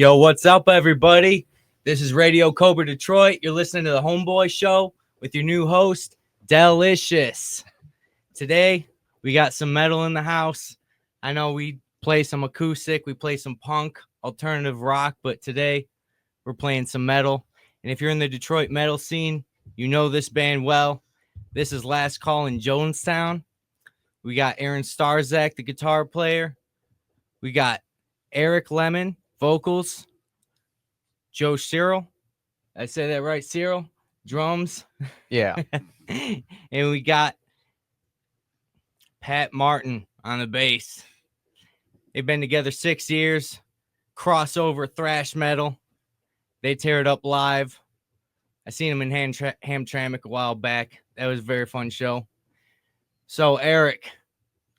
Yo, what's up, everybody? This is Radio Cobra Detroit. You're listening to the Homeboy Show with your new host, Delicious. Today, we got some metal in the house. I know we play some acoustic, we play some punk, alternative rock, but today we're playing some metal. And if you're in the Detroit metal scene, you know this band well. This is Last Call in Jonestown. We got Aaron Starzak, the guitar player. We got Eric Lemon, vocals. Joe Cyril. I say that right, Cyril? Drums. Yeah. And we got Pat Martin on the bass. They've been together 6 years. Crossover thrash metal. They tear it up live. I seen them in Hamtramck a while back. That was a very fun show. So, Eric,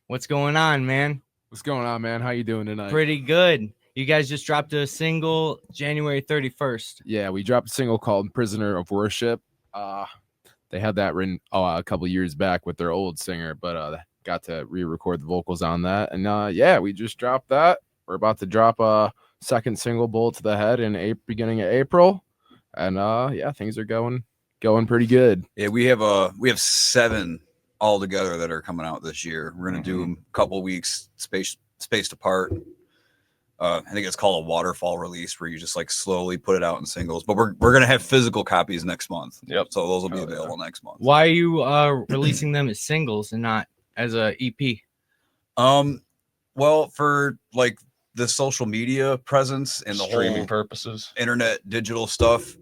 what's going on, man? What's going on, man? How you doing tonight? Pretty good. You guys just dropped a single January 31st. Yeah, we dropped a single called Prisoner of Worship. They had that written a couple years back with their old singer, but got to re-record the vocals on that. And yeah, we just dropped that. We're about to drop a second single, Bullet to the Head, in beginning of April. And yeah, things are going pretty good. Yeah, we have 7 all together that are coming out this year. We're gonna do them a couple weeks spaced apart. I think it's called a waterfall release, where you just like slowly put it out in singles. But we're gonna have physical copies next month. Yep. So those will be available next month. Why are you releasing them as singles and not as a EP? Well, for like the social media presence and the streaming whole purposes, internet digital stuff,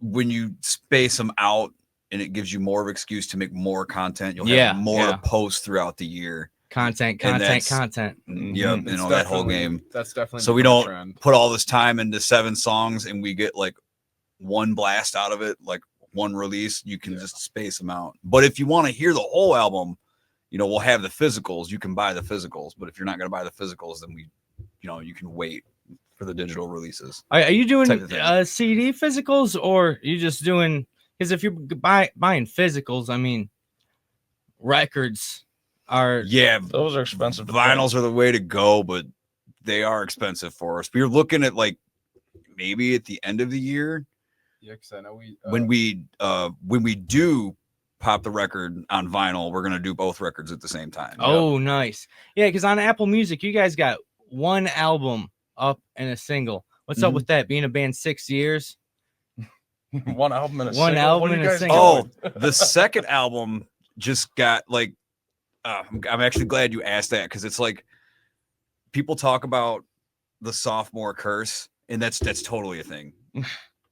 when you space them out, and it gives you more of an excuse to make more content. You'll have more posts throughout the year. Content. Yeah, that whole game. That's definitely so we don't put all this time into 7 songs and we get like one blast out of it, like one release. You can just space them out. But if you want to hear the whole album, we'll have the physicals. You can buy the physicals. But if you're not going to buy the physicals, then you can wait for the digital releases. Are you doing CD physicals, or you just doing? Because if you're buying physicals, I mean, records. Those are expensive. Vinyls are the way to go, but they are expensive for us. We're looking at like maybe at the end of the year. Yeah, because I know when we do pop the record on vinyl, we're gonna do both records at the same time. Oh, nice. Yeah, because on Apple Music, you guys got one album up and a single. What's up with that? Being a band 6 years, one album and a single. One album and a single. Oh, the second album just got like. I'm actually glad you asked that, because it's like people talk about the sophomore curse, and that's totally a thing.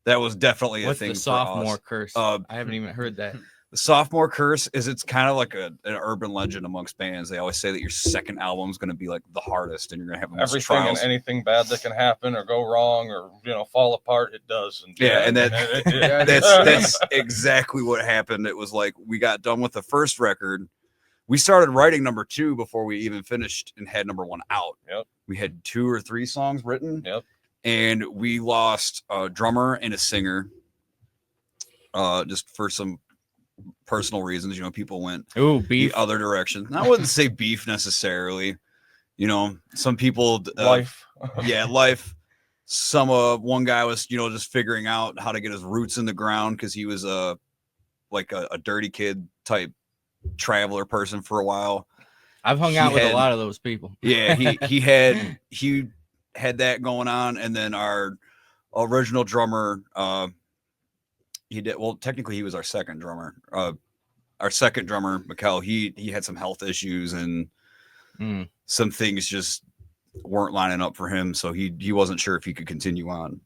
That was definitely a thing. What's the sophomore curse? I haven't even heard that. The sophomore curse is, it's kind of like an urban legend amongst bands. They always say that your second album is going to be like the hardest, and you're going to have the most everything trials. And anything bad that can happen or go wrong or fall apart, it does. And that's exactly what happened. It was like we got done with the first record. We started writing number 2 before we even finished and had number 1 out. Yep. We had 2 or 3 songs written. Yep. And we lost a drummer and a singer, just for some personal reasons. People went beef. the other direction. I wouldn't say beef necessarily. Some people life. Life. One guy was just figuring out how to get his roots in the ground, because he was a dirty kid type traveler person for a while. I've hung out with a lot of those people. Yeah, he had that going on, and then our original drummer, technically he was our second drummer. Our second drummer, Mikkel, he had some health issues, and some things just weren't lining up for him, so he wasn't sure if he could continue on.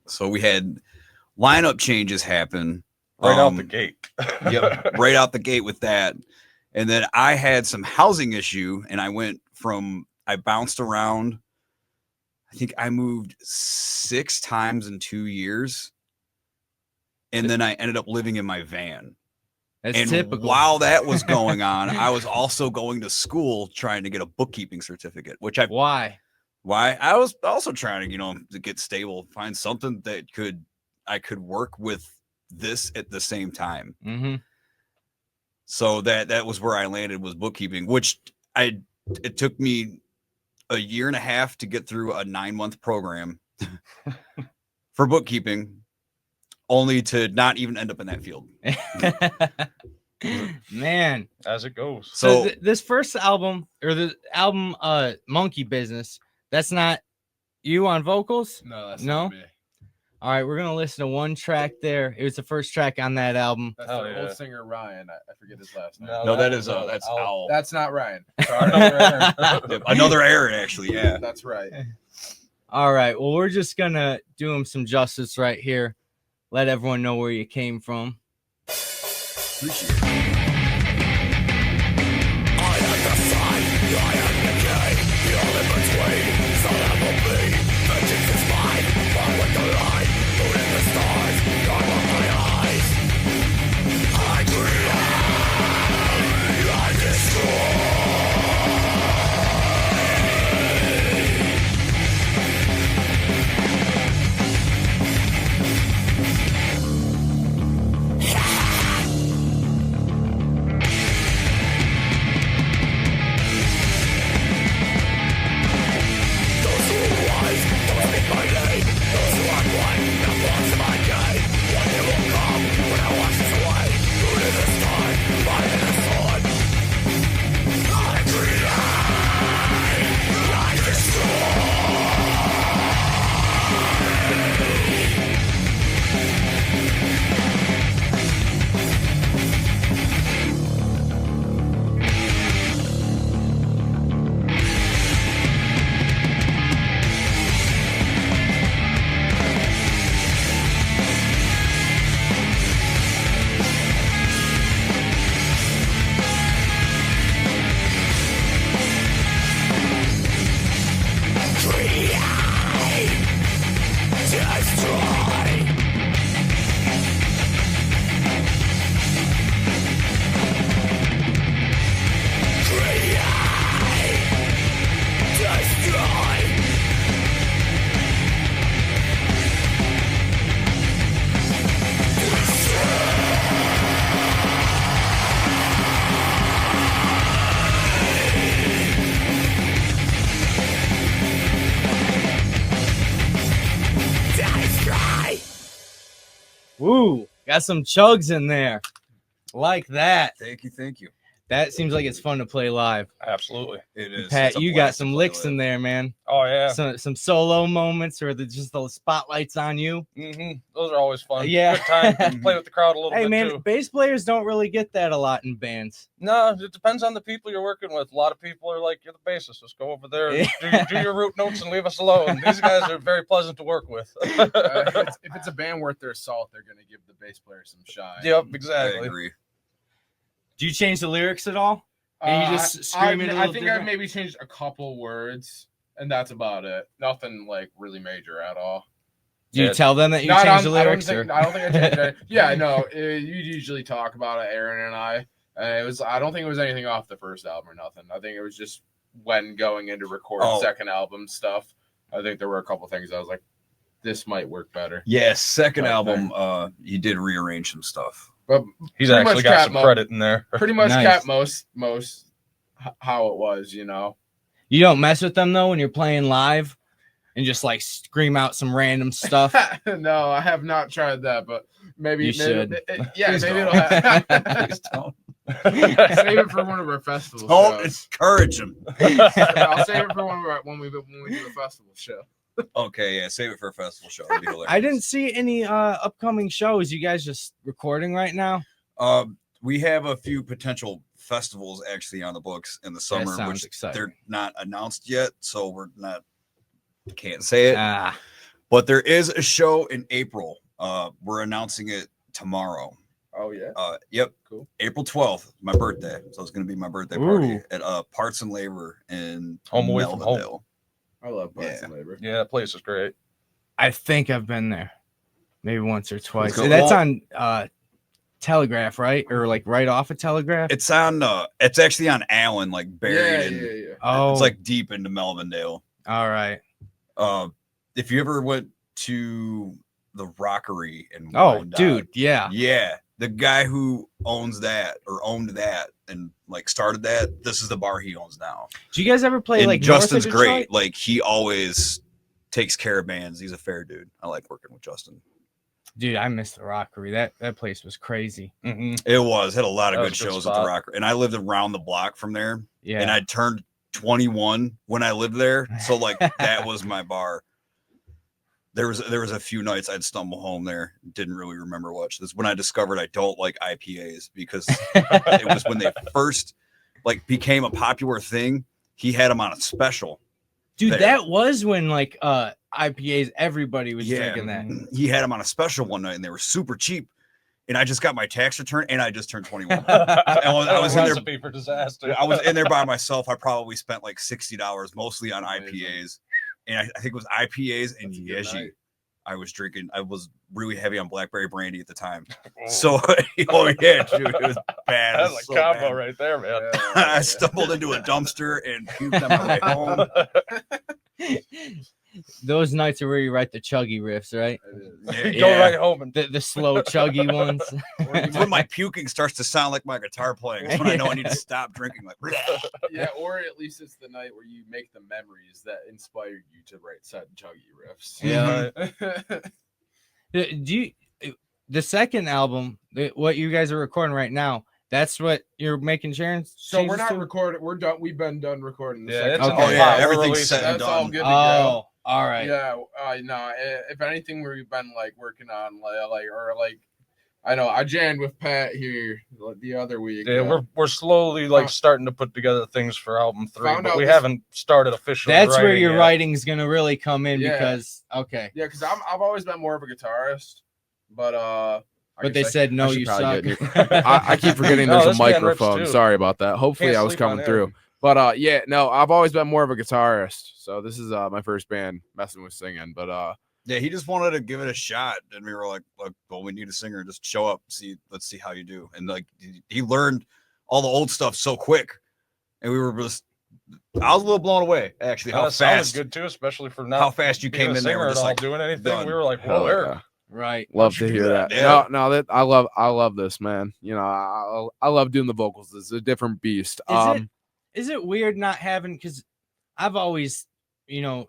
So we had lineup changes happen. Right out the gate. Yep, right out the gate with that. And then I had some housing issue, and I bounced around. I think I moved 6 times in 2 years. And then I ended up living in my van. That's typical. While that was going on, I was also going to school trying to get a bookkeeping certificate, Why? I was also trying to get stable, find something that I could work with this at the same time. Mm-hmm. So that was where I landed, was bookkeeping, which it took me a year and a half to get through a 9-month program for bookkeeping, only to not even end up in that field. Man, As it goes. so this first album, or the album Monkey Business, that's not you on vocals? No, that's No? not me. All right, we're gonna listen to one track there. It was the first track on that album. That's the old singer Ryan. I forget his last name. No, that's Owl. That's not Ryan. Another Aaron, actually. Yeah, that's right. All right, well, we're just gonna do him some justice right here. Let everyone know where you came from. appreciate it. I am the sun, I am the king, the all in between, so that will be. Vengeance is mine, far with the light, moon in the stars, God on my eyes. I create, I destroy. Woo, got some chugs in there. Like that. Thank you. That seems like it's fun to play live. Absolutely. It is. Pat, It's a you got blast to some play licks with. in there, man. Oh yeah. Some solo moments, or just the spotlights on you. Those are always fun. Yeah. Good time. Play with the crowd a little Hey, bit man, too. bass players don't really get that a lot in bands. No, it depends on the people you're working with. A lot of people are like, "You're the bassist. Let's go over there and do your root notes and leave us alone." These guys are very pleasant to work with. If it's a band worth their salt, they're gonna give the bass player some shine. Yep, I exactly. agree. Do you change the lyrics at all? And you just scream it a I little think different? I've maybe changed a couple words, and that's about it. Nothing like really major at all. Do you Yeah. tell them that you Not change on- the lyrics? I don't think I changed it. Yeah, no. You usually talk about it, Aaron and I. It was. I don't think it was anything off the first album or nothing. I think it was just when going into record second album stuff. I think there were a couple things I was like, this might work better. Yes, second Right album, he did rearrange some stuff. But He's pretty actually much got cat some mo- credit in there. pretty much Nice. kept most how it was, you know. You don't mess with them though when you're playing live, and just like scream out some random stuff. No, I have not tried that, but maybe You should. Yeah, Please maybe don't. it'll Please don't. save it for one of our festival Don't shows. encourage him. I'll save it for when we do a festival show. Okay, yeah, save it for a festival show. It'd be hilarious. I didn't see any upcoming shows. You guys just recording right now? We have a few potential festivals actually on the books in the summer, sounds which exciting. they're not announced yet, so can't say it. Ah, But there is a show in April. We're announcing it tomorrow. Oh yeah. Yep. Cool. April 12th, my birthday. So it's gonna be my birthday party at Parts and Labor in Home away from home. Melvindale. I love Parts Yeah. and Labor. Yeah, that place is great. I think I've been there, maybe once or twice. go. That's Well- on Telegraph, right? Or like right off of Telegraph? It's on. It's actually on Allen, like buried in. Yeah. Oh, It's like deep into Melvindale. all right. If you ever went to the Rockery in Oh, Wyandotte, dude, yeah. yeah, the guy who owns that or owned that and like started that, this is the bar he owns now. Do you guys ever play And like Justin's north of Detroit? great. Like he always takes care of bands. He's a fair dude. I like working with Justin. Dude, I miss the Rockery. That place was crazy. It was had a lot of That good was a good shows at the spot. Rockery, and I lived around the block from there. Yeah. And I turned 21 when I lived there, so like that was my bar. There was a few nights I'd stumble home there, didn't really remember much. This is when I discovered I don't like IPAs because it was when they first like became a popular thing. He had them on a special. Dude, there. that was when like IPAs, everybody was drinking that. He had them on a special one night, and they were super cheap. And I just got my tax return, and I just turned 21. I was in there. Recipe for disaster. I was in there by myself. I probably spent like $60, mostly on IPAs, and I think it was IPAs and Yeji. I was drinking. I was really heavy on blackberry brandy at the time. So, oh yeah, dude, it was bad. It That's was a so combo bad. right there, man. I stumbled into a dumpster and puked on my way home. Those nights are where you write the chuggy riffs, right? You go right home and The slow chuggy ones. It's when my puking starts to sound like my guitar playing. That's when I know I need to stop drinking. Like, Yeah, or at least it's the night where you make the memories that inspired you to write sad chuggy riffs. Yeah. Do you, the second album, what you guys are recording right now, that's what you're making changes? So we're not recording. We're done. We've been done recording. The Yeah, second it's album. oh Okay. yeah, We're everything's releasing- set and That's all done. good to go. Oh, all right. Yeah, no. If anything, we've been like working on like I know I jammed with Pat here the other week. yeah, we're slowly like starting to put together things for album 3, Found but out we this- haven't started officially. That's where writing your yet. writing's gonna really come in Yeah. because okay. Yeah, because I've always been more of a guitarist, but But they said no, should you probably suck. get I keep forgetting No, there's a this man rips microphone. too. Sorry about that. Hopefully Can't I was sleep on coming air. through. But yeah, no, I've always been more of a guitarist. So this is my first band messing with singing. But Yeah, he just wanted to give it a shot, and we were like, well, we need a singer. Just show up, let's see how you do. And like, he learned all the old stuff so quick, and we were just, I was a little blown away actually how That sounded fast, good too, especially for not how fast you being came a in there. singer We're at just all, like, doing anything. done. We were like, hell whoa, Eric. yeah. Right. Love How'd to you do hear that? that. Yeah. No, that I love this, man. You know, I love doing the vocals. It's a different beast. Is it weird not having, because I've always,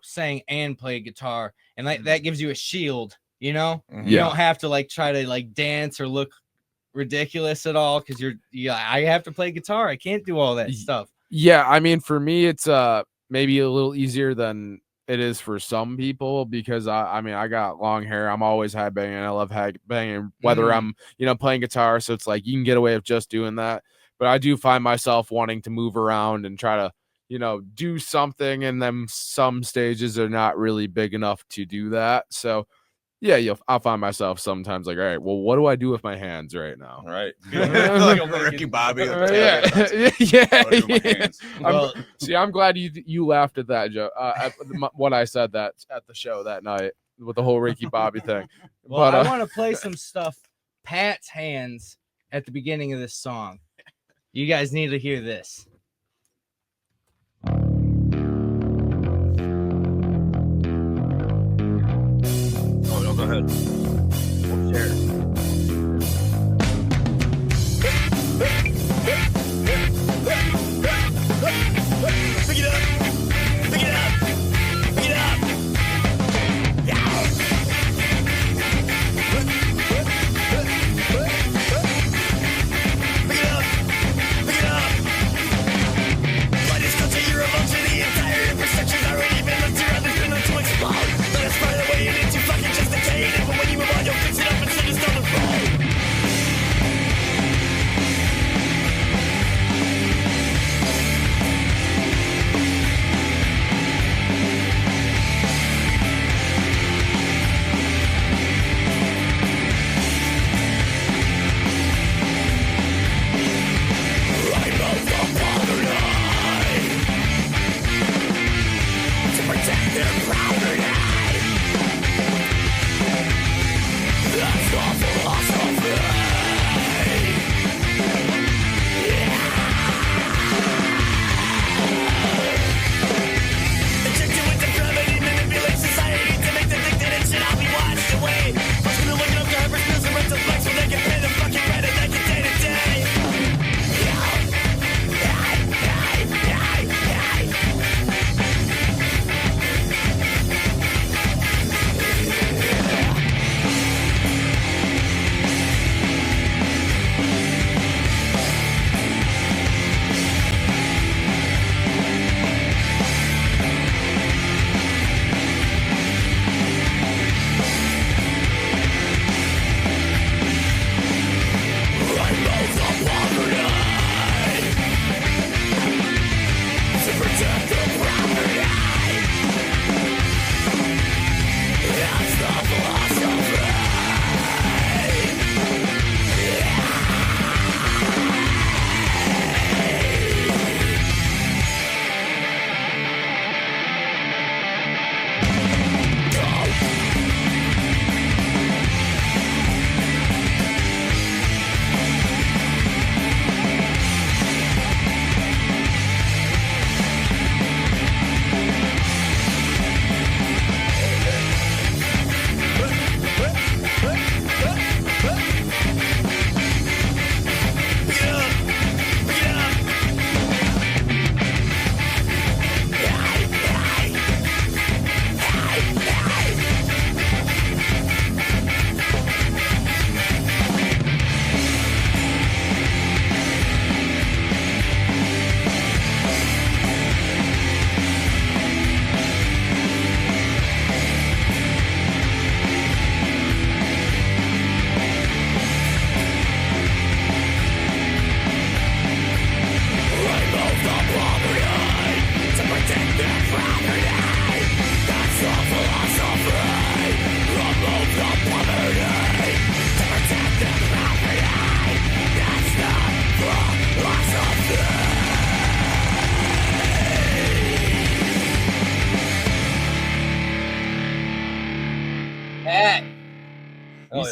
sang and played guitar, and like that gives you a shield, You Yeah. don't have to like try to like dance or look ridiculous at all because I have to play guitar. I can't do all that stuff. Yeah, I mean, for me, it's maybe a little easier than it is for some people because I mean, I got long hair. I'm always headbanging. I love headbanging, whether I'm playing guitar. So it's like you can get away with just doing that. But I do find myself wanting to move around and try to do something, and then some stages are not really big enough to do that. So yeah, I'll find myself sometimes like, all right, well, what do I do with my hands right now? Right. Like Ricky Bobby. Yeah. Well, I'm glad you laughed at that, Joe. When I said that at the show that night with the whole Ricky Bobby thing. well, But I want to play some stuff. Pat's hands at the beginning of this song. You guys need to hear this. Oh, no, go ahead. We'll share. Pick it up. Pick it up. Pick it up. Pick it up. Pick it up. Let us go to your emotion. The entire infrastructure's already been left to run. There's been no to explode. Let us find a way into fucking just decayed. But when you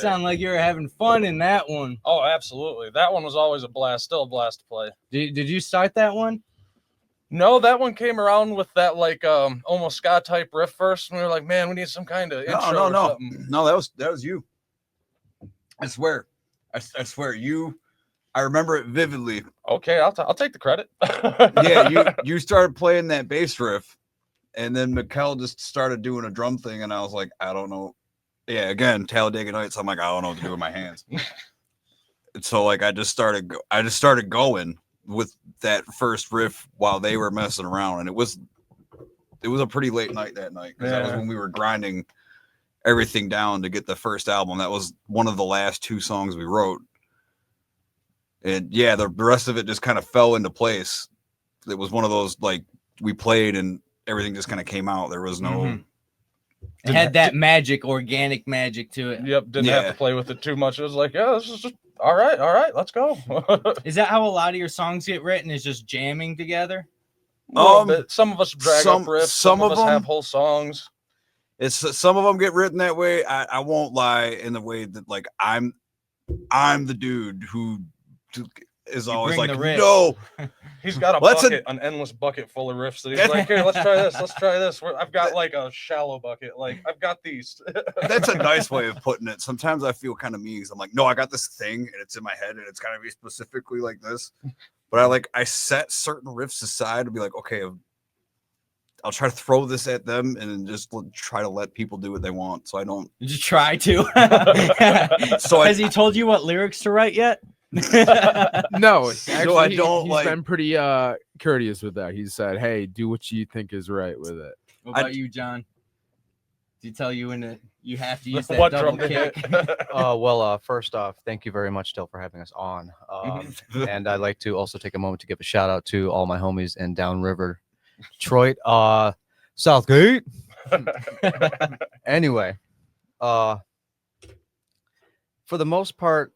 sound like you were having fun in that one. Oh, absolutely. That one was always a blast. Still a blast to play. Did you start that one? No, that one came around with that like almost ska type riff first. And we were like, man, we need some kind of intro or something. No, that was you. I swear. I swear you. I remember it vividly. Okay, I'll take the credit. Yeah, you started playing that bass riff, and then Mikkel just started doing a drum thing, and I was like, I don't know. Yeah, again, Talladega Nights. I'm like, I don't know what to do with my hands. So like, I just started going with that first riff while they were messing around, and it was a pretty late night that night because that was when we were grinding everything down to get the first album. That was one of the last 2 songs we wrote. And yeah, the rest of it just kind of fell into place. It was one of those, like, we played and everything just kind of came out. There was no... It had that magic, organic magic to it. Yep, didn't have to play with it too much. It was like, yeah, this is just, all right, let's go. Is that how a lot of your songs get written, is just jamming together? Some of us drag up riffs, some of us have whole songs. Some of them get written that way. I won't lie, in the way that, like, I'm the dude who is always like, no. He's got an endless bucket full of riffs that he's like, here, let's try this. I've got like a shallow bucket. Like, I've got these. That's a nice way of putting it. Sometimes I feel kind of mean because I'm like, no, I got this thing and it's in my head and it's gotta be specifically like this. But I set certain riffs aside to be like, okay, I'll try to throw this at them and then just try to let people do what they want. So I don't just try to. So has he told you what lyrics to write yet? No, actually, so I don't he's been pretty courteous with that. He said, hey, do what you think is right with it. What about you, John? Did he tell you when you have to use that double kick? Well, first off, thank you very much, Dill, for having us on. And I'd like to also take a moment to give a shout out to all my homies in Downriver, Detroit, Southgate. Anyway, for the most part,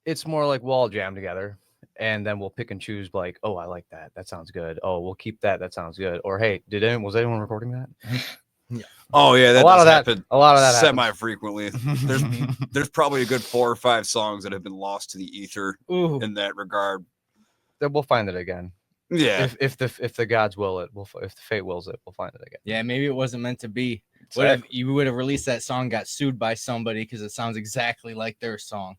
it's more like we'll all jam together and then we'll pick and choose, like, oh, I like that. That sounds good. Oh, we'll keep that. That sounds good. Or, hey, was anyone recording that? Yeah. Oh yeah, a lot of that semi-frequently. There's probably a good 4 or 5 songs that have been lost to the ether in that regard. Then we'll find it again. Yeah. If the gods will it, if the fate wills it, we'll find it again. Yeah, maybe it wasn't meant to be. Exactly. What if you would have released that song, got sued by somebody because it sounds exactly like their song?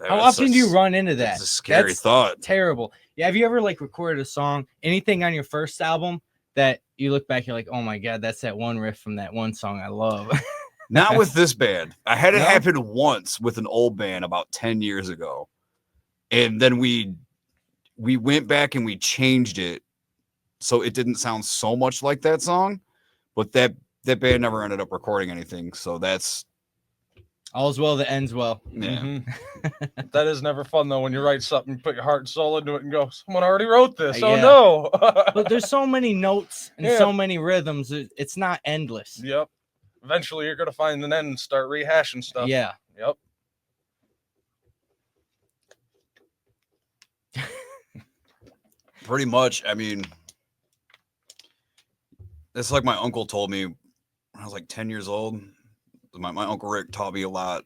How often do you run into that? That's a scary thought. Terrible. Yeah. Have you ever like recorded a song, anything on your first album that you look back, you're like, oh my God, that's that one riff from that one song I love? Not with this band. I had it happen once with an old band about 10 years ago. And then we went back and we changed it so it didn't sound so much like that song. But that band never ended up recording anything. So that's all's well that ends well. Yeah. That is never fun though, when you write something, you put your heart and soul into it and go, someone already wrote this. Oh no. But there's so many notes and so many rhythms, it's not endless. Yep. Eventually you're gonna find an end and start rehashing stuff. Yeah. Yep. Pretty much. I mean, it's like my uncle told me when I was like 10 years old. My Uncle Rick taught me a lot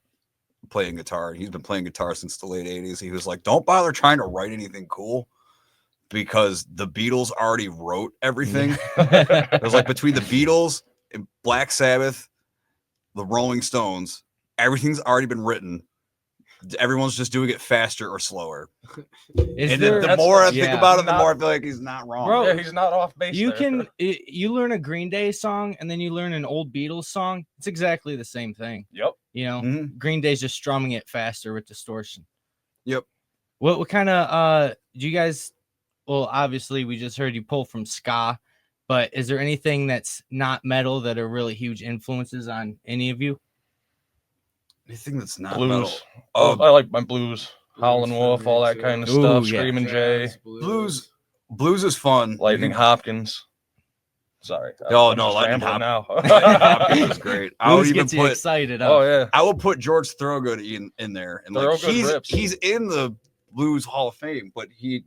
playing guitar. He's been playing guitar since the late 80s. He was like, don't bother trying to write anything cool because the Beatles already wrote everything. It was like between the Beatles and Black Sabbath, the Rolling Stones, everything's already been written. Everyone's just doing it faster or slower. The more I think about it, the more I feel like he's not wrong. Bro, yeah, he's not off base. You learn a Green Day song and then you learn an old Beatles song. It's exactly the same thing. Yep. You know, Green Day's just strumming it faster with distortion. Yep. What kind of do you guys? Well, obviously we just heard you pull from ska, but is there anything that's not metal that are really huge influences on any of you? Anything that's not blues. metal. I like my blues. Howlin' Wolf, all that kind of stuff. Yeah. Screamin' Jay. Blues is fun. Lightning Hopkins. Sorry. Oh no, Lightning Hopkins is great. I would even put excited. Oh yeah. I will put George Thorogood in there, and like he's in the Blues Hall of Fame, but he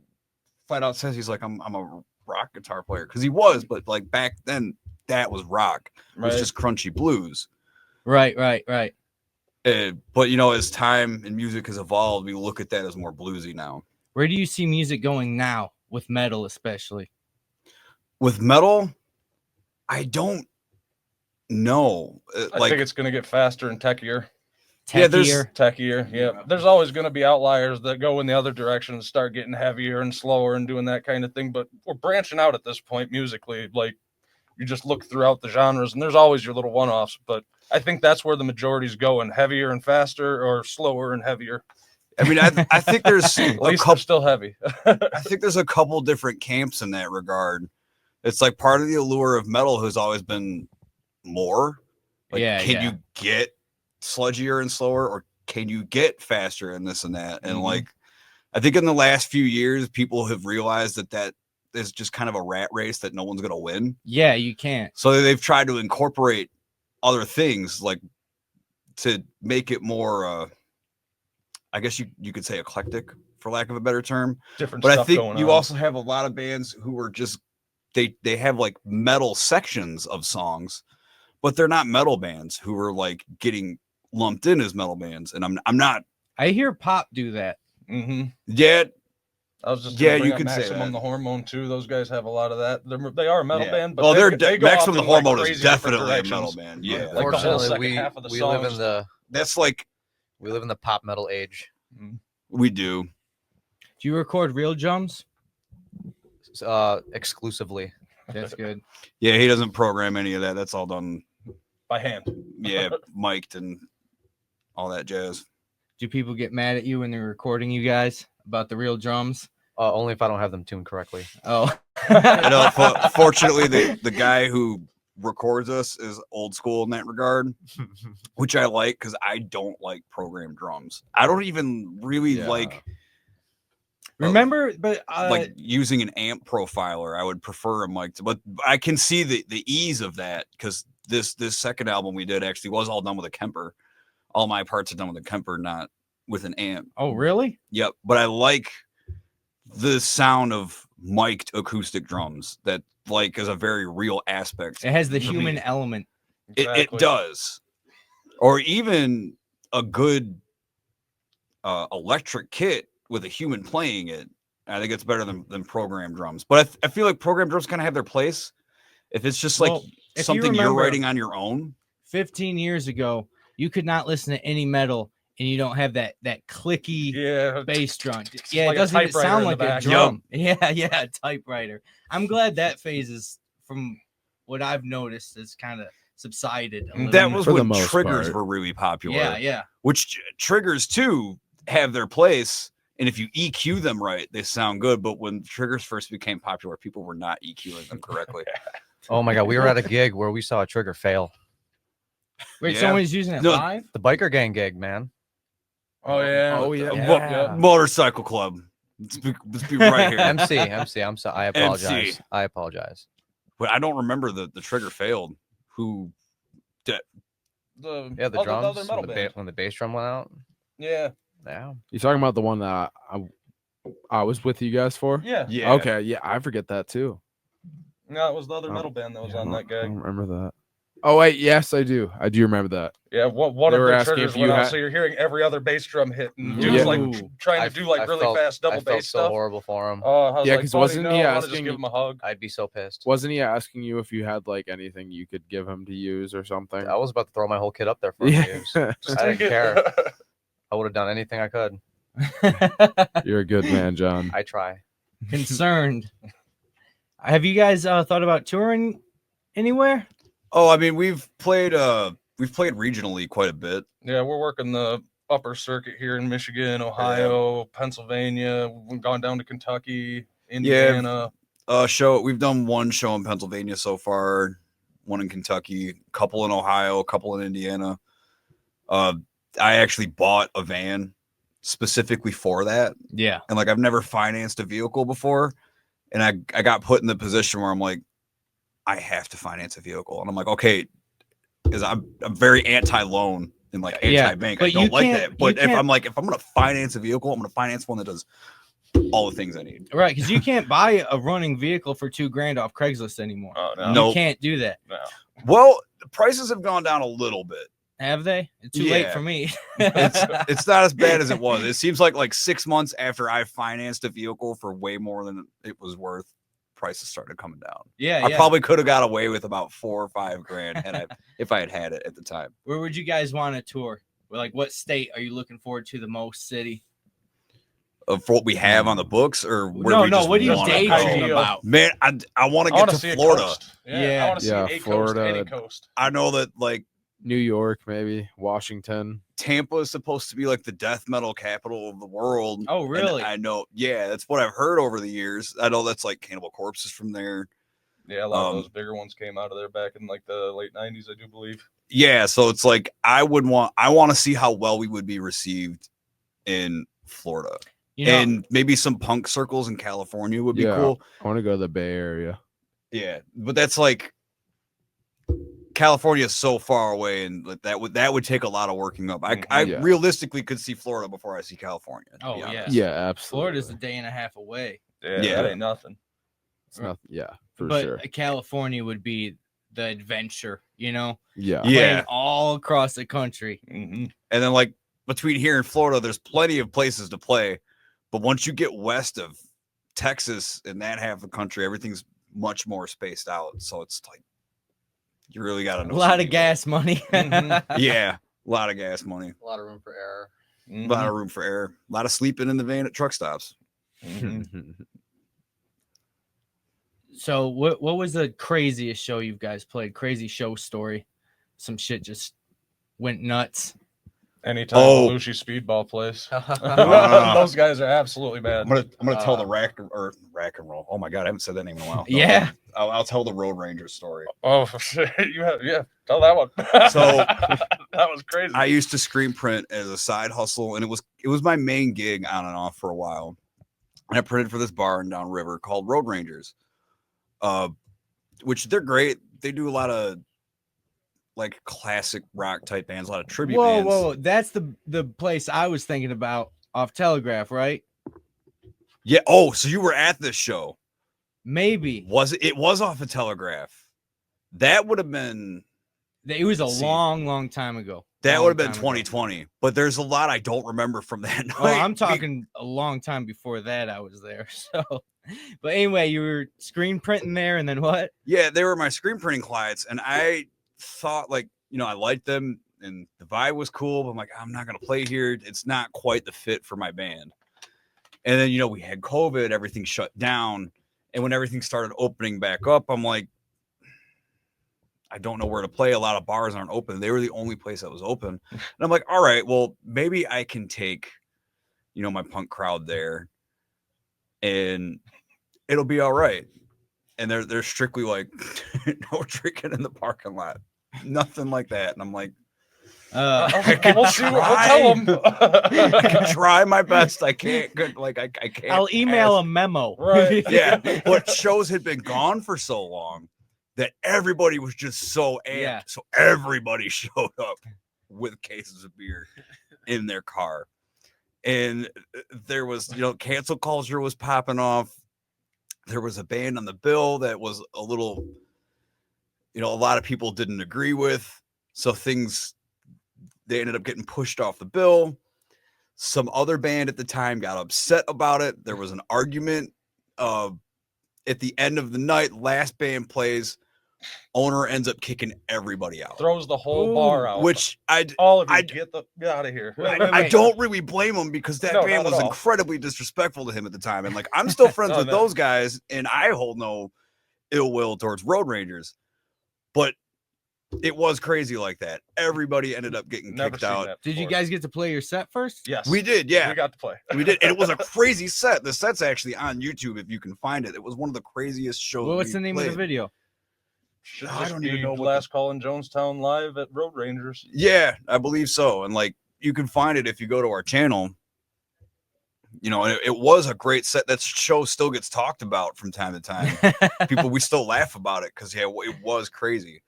flat out says he's like I'm a rock guitar player because he was, but like back then that was rock. It was just crunchy blues. Right. But you know, as time and music has evolved, we look at that as more bluesy now. Where do you see music going now with metal, especially? With metal, I don't know. I think it's going to get faster and techier. Yeah, there's- Techier. Techier, yeah. There's always going to be outliers that go in the other direction and start getting heavier and slower and doing that kind of thing. But we're branching out at this point musically. Like, you just look throughout the genres, and there's always your little one-offs. But I think that's where the majority's going: heavier and faster, or slower and heavier. I mean, I think there's At least they're still heavy. I think there's a couple different camps in that regard. It's like part of the allure of metal has always been more. Like, can you get sludgier and slower, or can you get faster and this and that? And like, I think in the last few years, people have realized that is just kind of a rat race that no one's going to win. Yeah, you can't. So they've tried to incorporate other things, like to make it more, I guess you could say eclectic, for lack of a better term. Different But stuff I think going you on. also have a lot of bands who are just, they have like metal sections of songs, but they're not metal bands who are like getting lumped in as metal bands. And I'm not. I hear pop do that. Yeah. I was just Yeah, bring you up could say Maximum that. the Hormone too. Those guys have a lot of that. They are a metal Yeah. band, but Oh, they go Maximum off the in, like, Hormone is crazy different definitely a metal directions. band. Yeah. Like the whole Fortunately, second we half of the we live in songs. the That's like, we live in the pop metal age. we do. Do you record real drums? Exclusively. That's good. Yeah, he doesn't program any of that. That's all done. by hand. Yeah, mic'd and all that jazz. Do people get mad at you when they're recording you guys about the real drums? Only if I don't have them tuned correctly. Oh, I know. Fortunately, the guy who records us is old school in that regard, which I like because I don't like programmed drums. I don't even really like remember, but like using an amp profiler. I would prefer a mic, but I can see the ease of that because this second album we did actually was all done with a Kemper. All my parts are done with a Kemper, not with an amp. Oh, really? Yep. But I like the sound of mic'd acoustic drums that like is a very real aspect. It has the for human me. element. It does. Or even a good electric kit with a human playing it. I think it's better than programmed drums. But I feel like programmed drums kind of have their place. If it's just like Well, if you something you're remember- writing on your own. 15 years ago, you could not listen to any metal and you don't have that clicky bass drum. Yeah, like it a doesn't even typewriter sound in the like a back. drum. Yeah, typewriter. I'm glad that phase is, from what I've noticed, has kind of subsided. A little That bit. was For the when most triggers part. were really popular. Yeah. Which triggers too have their place. And if you EQ them right, they sound good. But when triggers first became popular, people were not EQing them correctly. Oh my god, we were at a gig where we saw a trigger fail. Wait, Yeah. someone's using it No. live? The biker gang gig, man. Oh yeah. Oh, yeah. Yeah. Motorcycle Club. Let's be right here. MC. I'm sorry. I apologize. MC. I apologize. But I don't remember the trigger failed. Who Yeah, the other drums metal when, band. when the bass drum went out. Yeah. Yeah. You talking about the one that I was with you guys for? Yeah. Yeah. Okay, yeah, I forget that too. No, it was the other Oh, metal band that was Yeah, on that I gig. don't remember that. Oh wait, yes, I do. I do remember that. Yeah, one They of were the asking triggers if you went out, had- so you're hearing every other bass drum hit, and Yeah. dude's like Ooh. trying to do like really fast double I felt bass so stuff. horrible for him. Oh, I was Yeah, like, 'cause buddy, wasn't no, he I want to just asking give you- him a hug. I'd be so pissed. Wasn't he asking you if you had like anything you could give him to use or something? I was about to throw my whole kit up there for him to use. Yeah. I didn't care. I would have done anything I could. You're a good man, John. I try. Concerned. Have you guys thought about touring anywhere? Oh, I mean, we've played regionally quite a bit. Yeah, we're working the upper circuit here in Michigan, Ohio, Pennsylvania. We've gone down to Kentucky, Indiana. We've done one show in Pennsylvania so far, one in Kentucky, a couple in Ohio, a couple in Indiana. I actually bought a van specifically for that. Yeah. And like I've never financed a vehicle before. And I got put in the position where I'm like, I have to finance a vehicle. And I'm like, okay, because I'm very anti-loan and like Yeah, anti-bank. but I don't you like can't- that. you But if can't- I'm gonna finance a vehicle, I'm gonna finance one that does all the things I need. Right, because you can't buy a running vehicle for $2,000 off Craigslist anymore. Oh, No. You can't do that. Well, the prices have gone down a little bit. Have they? It's too late Yeah. for me. It's not as bad as it was. It seems like 6 months after I financed a vehicle for way more than it was worth, prices started coming down. Yeah, I yeah. probably could have got away with about 4 or 5 grand if I had it at the time. Where would you guys want to tour? Like, what state are you looking forward to the most? City? Of what we have on the books, or where No, we no. just What are you wanna daydreaming go? about? Man, I want to I get want to to see a Florida. coast. Yeah. I want to see Yeah, a coast, Florida. any coast. I know that like New York, maybe Washington. Tampa is supposed to be like the death metal capital of the world. Oh, and really? I know. Yeah, that's what I've heard over the years. I know that's like Cannibal Corpse is from there. Yeah, a lot of those bigger ones came out of there back in like the late 90s, I do believe. Yeah, so it's like I want to see how well we would be received in Florida. You know, And maybe some punk circles in California would be Yeah. cool. I want to go to the Bay Area. Yeah, but that's like California is so far away, and like that would take a lot of working up. I Yeah. realistically could see Florida before I see California. to Oh, be yeah. honest. Yeah, absolutely. Florida's a day and a half away, Yeah. That ain't nothing. It's not, yeah, for but sure. California would be the adventure. You know, Yeah. Yeah. playing all across the country. Mm-hmm. And then like between here and Florida, there's plenty of places to play. But once you get west of Texas and that half of the country, everything's much more spaced out. So it's like you really got to A know. lot some of people. gas money. Mhm. Yeah, a lot of gas money, A lot of room for error. a lot of room for error, a lot of sleeping in the van at truck stops. So what was the craziest show you guys played? Crazy show story. Some shit just went nuts. Anytime Oh. Belushi Speedball plays. Wow. Those guys are absolutely bad. I'm gonna tell the rack and roll. Oh my god, I haven't said that name in a while. No, Yeah. I'll tell the Road Rangers story. Oh, tell that one. So that was crazy. I used to screen print as a side hustle, and it was my main gig on and off for a while. And I printed for this bar in Downriver called Road Rangers, which they're great. They do a lot of like classic rock type bands, a lot of tribute bands. Whoa! That's the place I was thinking about off Telegraph, right? Yeah. Oh, so you were at this show? Maybe Was it? It was off of Telegraph. That would have been. it was a Let's see. long time ago. That Long would have been time ago. 2020. But there's a lot I don't remember from that night. Oh, I'm talking a long time before that. I was there. So, but anyway, you were screen printing there, and then what? Yeah, they were my screen printing clients, and I thought like, I liked them and the vibe was cool, but I'm like, I'm not gonna play here. It's not quite the fit for my band. And then we had COVID, everything shut down, and when everything started opening back up, I'm like, I don't know where to play. A lot of bars aren't open. They were the only place that was open, and I'm like, all right, well, maybe I can take, my punk crowd there, and it'll be all right. And they're strictly like, no drinking in the parking lot, nothing like that. And I'm like, We'll see. We'll tell them. I can try my best. I can't. I can't. I'll email a memo. Right. Yeah, but shows had been gone for so long that everybody was just so amped. Yeah. So everybody showed up with cases of beer in their car, and there was, cancel culture was popping off. There was a band on the bill that was a little, a lot of people didn't agree with. So they ended up getting pushed off the bill. Some other band at the time got upset about it. There was an argument. At the end of the night, last band plays. Owner ends up kicking everybody out. Throws the whole bar out. Which all of you I- get out of here. I don't really blame him, because that No, band not at was all. incredibly disrespectful to him at the time. And like, I'm still friends No, with no. those guys, and I hold no ill will towards Road Rangers. But it was crazy like that. Everybody ended up getting Never kicked seen out. that Did you before. guys get to play your set first? Yes, We did, yeah. We got to play. We did, and it was a crazy set. The set's actually on YouTube if you can find it. It was one of the craziest shows. Well, what's we the name of the played. video? Should I just don't even be know what the- Last Call in Jonestown live at Road Rangers. Yeah, I believe so. And like, you can find it if you go to our channel. And it was a great set. That show still gets talked about from time to time. We still laugh about it because it was crazy.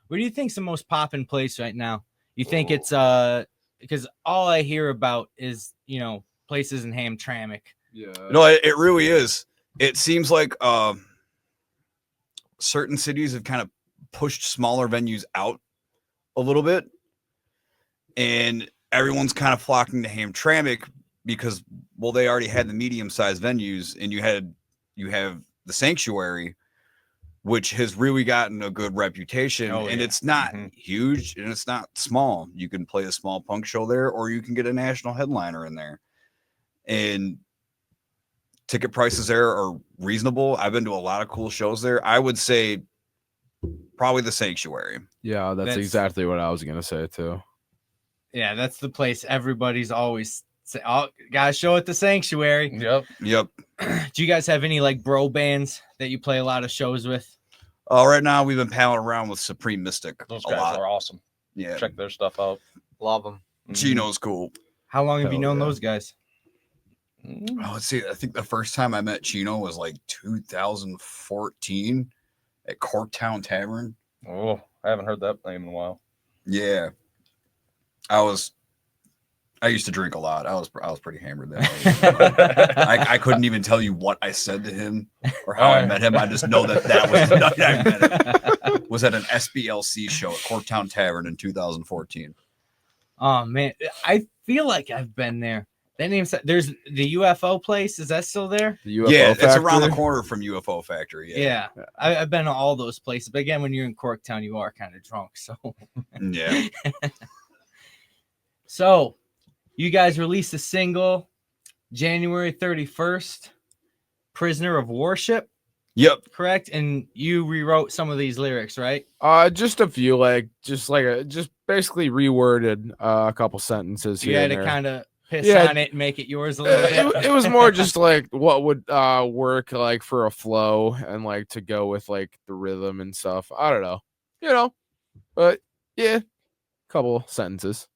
What do you think's the most poppin' place right now? You think it's Oh. because all I hear about is places in Hamtramck. Yeah. No, it really is. It seems like certain cities have kind of pushed smaller venues out a little bit. and everyone's kind of flocking to Hamtramck because, well, they already had the medium-sized venues, and you have the Sanctuary, which has really gotten a good reputation. And it's not huge and it's not small. You can play a small punk show there, or you can get a national headliner in there. And ticket prices there are reasonable. I've been to a lot of cool shows there. I would say probably the Sanctuary. Yeah, that's exactly what I was gonna say too. Yeah, that's the place everybody's always say, "Oh, gotta show at the Sanctuary." Yep. Do you guys have any like bro bands that you play a lot of shows with? Right now we've been palling around with Supreme Mystic. Those guys are awesome. Yeah, check their stuff out. Love them. Chino's cool. How long have you known those guys? Oh, let's see. I think the first time I met Chino was like 2014 at Corktown Tavern. Oh, I haven't heard that name in a while. Yeah, I used to drink a lot. I was pretty hammered then. I couldn't even tell you what I said to him or how I met him. I just know that was the night I met him. Was at an SBLC show at Corktown Tavern in 2014. Oh man, I feel like I've been there. That name's there's the UFO place. Is that still there? The UFO yeah, Factory? It's around the corner from UFO Factory. Yeah. I've been to all those places. But again, when you're in Corktown, you are kind of drunk. So yeah. So you guys released a single January 31st, Prisoner of Worship. Yep. Correct. And you rewrote some of these lyrics, right? Just a few, just basically reworded a couple sentences You here. had to kind of piss on it and make it yours a little bit. It was more just like what would work like for a flow and like to go with like the rhythm and stuff. I don't know, but yeah, couple sentences.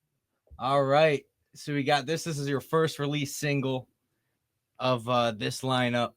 All right. So we got this. This is your first release single of this lineup.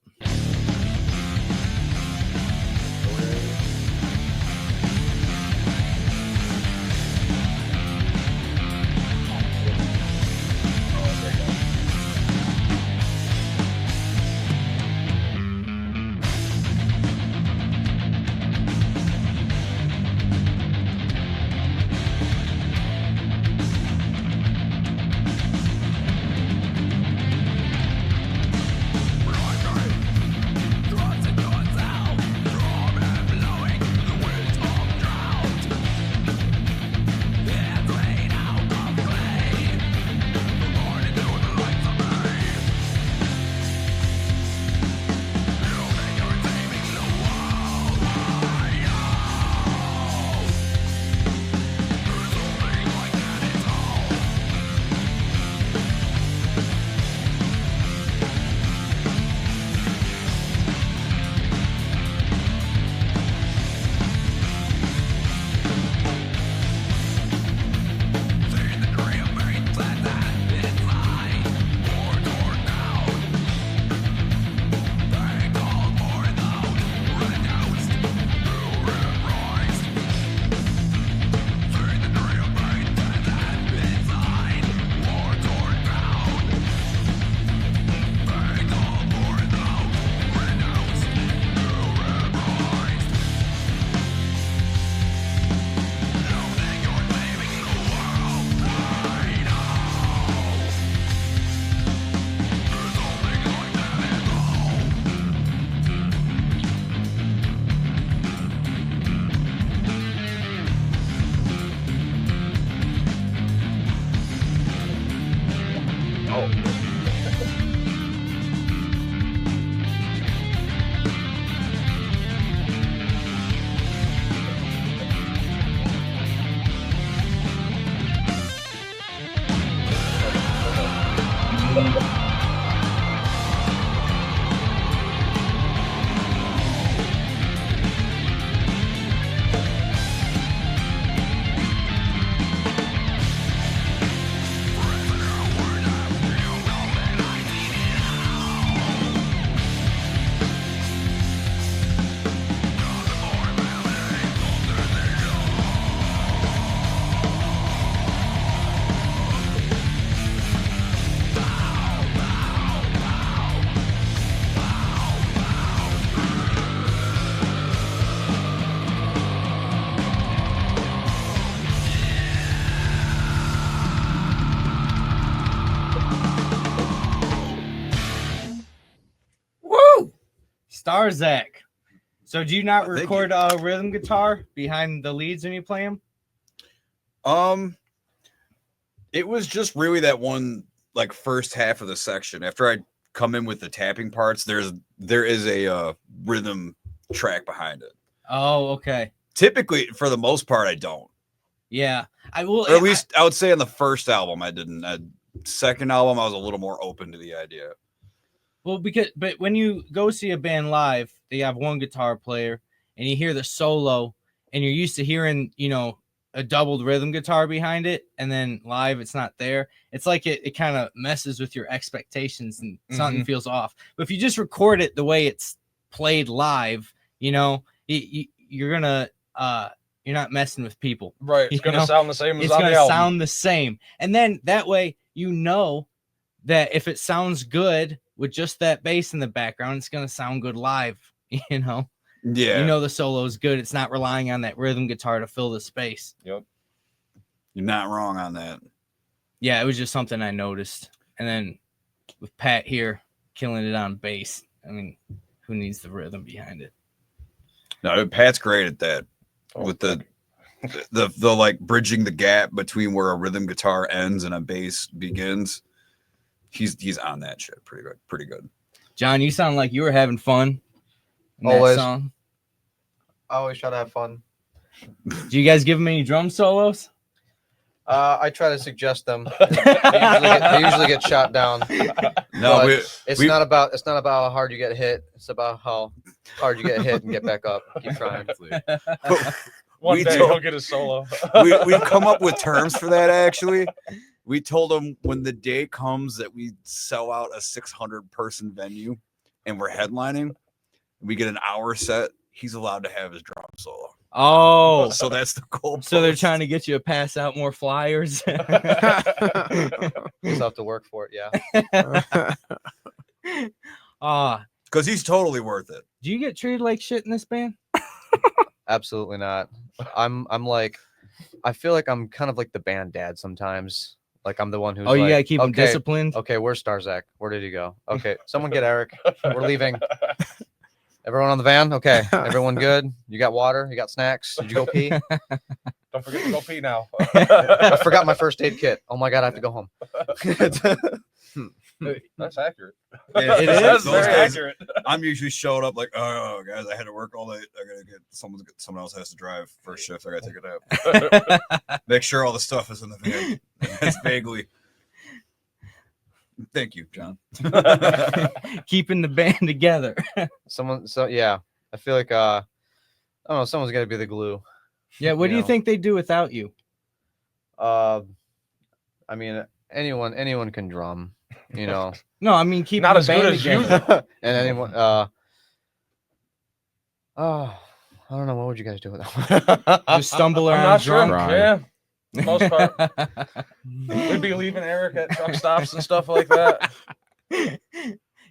Starzak. So do you not Thank record rhythm guitar behind the leads when you play them? It was just really that one like first half of the section. After I come in with the tapping parts, there is a rhythm track behind it. Oh, okay. Typically, for the most part, I don't. Yeah, I will. Or at least I would say on the first album, I didn't. Second album, I was a little more open to the idea. Well, but when you go see a band live, they have one guitar player, and you hear the solo, and you're used to hearing, a doubled rhythm guitar behind it, and then live it's not there. It's like it kind of messes with your expectations, and something feels off. But if you just record it the way it's played live, you're gonna you're not messing with people. Right. It's going to sound the same as It's on going the to album. sound the same. And then that way, that if it sounds good with just that bass in the background, it's going to sound good live, Yeah. The solo is good. It's not relying on that rhythm guitar to fill the space. Yep. You're not wrong on that. Yeah, it was just something I noticed. And then with Pat here killing it on bass, I mean, who needs the rhythm behind it? No, Pat's great at that. With the like bridging the gap between where a rhythm guitar ends and a bass begins. He's on that shit pretty good. John, you sound like you were having fun in Always. that song. I always try to have fun. Do you guys give him any drum solos? I try to suggest them. They usually get shot down. No, But it's not about how hard you get hit. It's about how hard you get hit and get back up. Keep trying. One We day do- he'll get his solo. we've come up with terms for that. Actually, we told him when the day comes that we sell out a 600-person venue and we're headlining, we get an hour set. He's allowed to have his drum solo. Oh, So that's the goal. so they're trying to get you to pass out more flyers. You just have to work for it. Yeah. because he's totally worth it. Do you get treated like shit in this band? Absolutely not. I'm like, I feel like I'm kind of like the band dad sometimes. Like I'm the one who's. Oh, you like, gotta keep them okay, disciplined. Okay, where's Starzak? Where did he go? Okay, someone get Eric. We're leaving. Everyone on the van? Okay. Everyone good? You got water? You got snacks? Did you go pee? Don't forget to go pee now. I forgot my first aid kit. Oh my God, I have to go home. That's accurate. Yeah, It is. That's Those very guys- accurate. I'm usually showing up like, oh guys, I had to work all night. I gotta get someone else has to drive first shift. I gotta take it out. Make sure all the stuff is in the van. That's vaguely. Thank you, John. Keeping the band together. Yeah. I feel like I don't know, someone's gotta be the glue. Yeah, what do you know. think they do without you? I mean anyone can drum, No, I mean keep Not the as good band as you, together. and anyone I don't know, what would you guys do with that? Just stumble I'm around not sure. drunk. Right. Yeah. For the most part. We'd be leaving Eric at truck stops and stuff like that.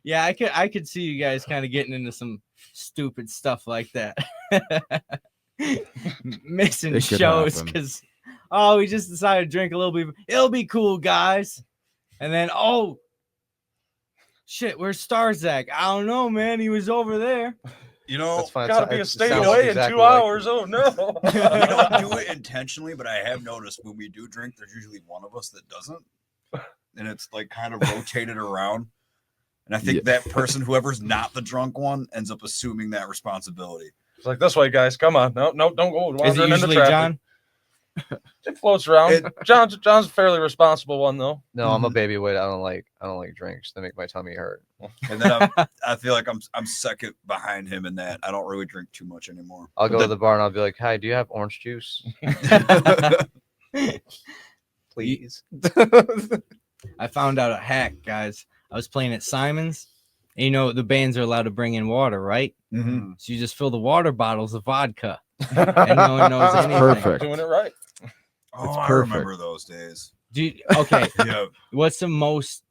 Yeah, I could see you guys kind of getting into some stupid stuff like that. Missing It could shows happen. because we just decided to drink a little bit. It'll be cool, guys. And then shit, where's Starzak? I don't know, man. He was over there. You know, That's fine. Gotta be a It state sounds away exactly in 2 like- hours. Oh no. we don't do it intentionally, but I have noticed when we do drink, there's usually one of us that doesn't, and it's like kind of rotated around. And I think that person, whoever's not the drunk one, ends up assuming that responsibility. It's like, this way, guys. Come on. No, don't go. Is it wandering into usually traffic. John? It floats around. John's a fairly responsible one though. No, I'm a baby weight. I don't like drinks. They make my tummy hurt. And then I feel like I'm second behind him in that. I don't really drink too much anymore. I'll go to the bar and I'll be like, "Hi, do you have orange juice, please?" I found out a hack, guys. I was playing at Simon's. And, the bands are allowed to bring in water, right? Mm-hmm. So you just fill the water bottles with vodka, and no one knows anything. Perfect. Doing it right. Oh, It's I perfect. remember those days. Okay, Yeah. what's the most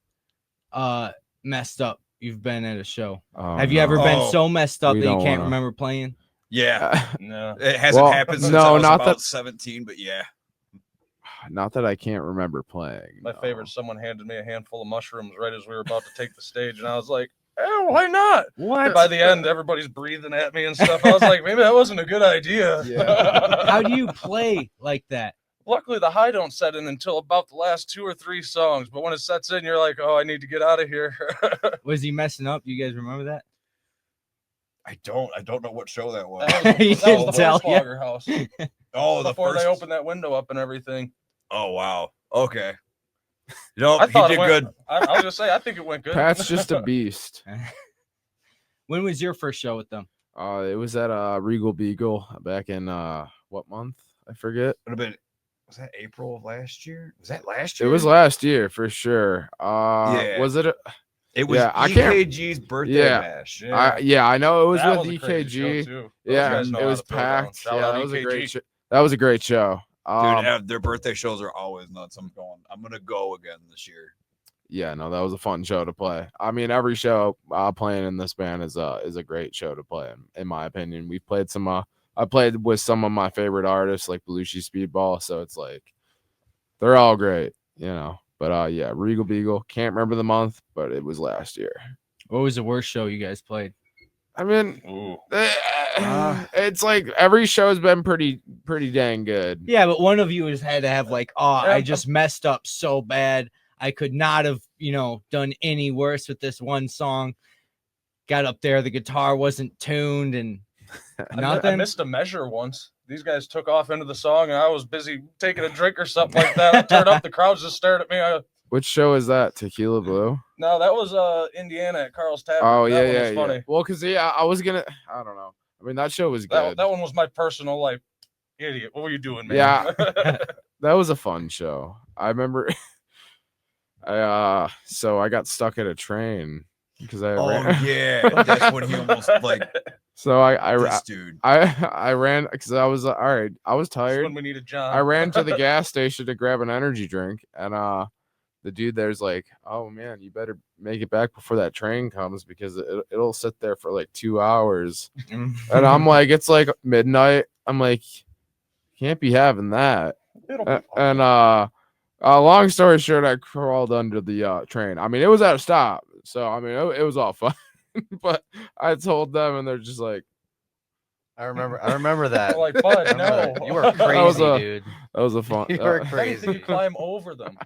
messed up you've been at a show? Oh, Have you ever been Oh, so messed up we that you don't can't wanna- remember playing? Yeah. No. It hasn't Well, happened since no, I was not about that- 17, but yeah. Not that I can't remember playing. My no. favorite, someone handed me a handful of mushrooms right as we were about to take the stage, and I was like, why not? What? By the end, everybody's breathing at me and stuff. I was like, maybe that wasn't a good idea. Yeah. How do you play like that? Luckily, the high don't set in until about the last 2 or 3 songs. But when it sets in, you're like, oh, I need to get out of here. Was he messing up? You guys remember that? I don't know what show that was. You That was can the tell, yeah. Hornswoggle house. Oh, the Before first. they opened that window up and everything. Oh wow. Okay. No, I he thought did it went good. I was gonna say, I think it went good. Pat's just a beast. When was your first show with them? It was at Regal Beagle back in what month? I forget. Would have been. Was that April of last year? Was that last It year? was last year for sure. Yeah. Was it? It was Yeah, I can't- EKG's birthday Yeah. bash. I know it was That with was a crazy show, EKG. too. Those Yeah, guys know it how was to throw down. packed. Shout Yeah, out that was a EKG. great show. That was a great show. Dude, their birthday shows are always nuts. I'm gonna go again this year. Yeah, no, that was a fun show to play. I mean, every show playing in this band is a great show to play in my opinion. We've played some I played with some of my favorite artists like Belushi Speedball, so it's like they're all great, you know. But yeah, Regal Beagle, can't remember the month, but it was last year. What was the worst show you guys played? I mean, Ooh. it's like every show's been pretty dang good. Yeah, but one of you has had to have like, oh, Yeah, I just messed up so bad. I could not have, done any worse with this one song. Got up there, the guitar wasn't tuned, and I nothing. missed a measure once. These guys took off into the song, and I was busy taking a drink or something like that. I turned up, the crowd just stared at me. Which show is that? Tequila Blue? No, that was Indiana at Carl's Tavern. Oh That yeah, one yeah, was funny. yeah. Well, cause I was gonna. I don't know. I mean, that show was good. That one was my personal like idiot. What were you doing, man? Yeah. That was a fun show. I remember. So I got stuck at a train because I Oh ran. yeah, that's when he almost like So I this dude. I ran because I was all right. I was That's tired. when we needed John. I ran to the gas station to grab an energy drink, and the dude there's like, "Oh man, you better make it back before that train comes because it'll sit there for like 2 hours." And I'm like, "It's like midnight." I'm like, "Can't be having that." It'll be And long story short, I crawled under the train. I mean, it was at a stop, so I mean, it was all fun. But I told them, and they're just like, I remember that. like, bud, no. You were was crazy, a- dude. "That was a fun." You were Anything, crazy. you climb over them.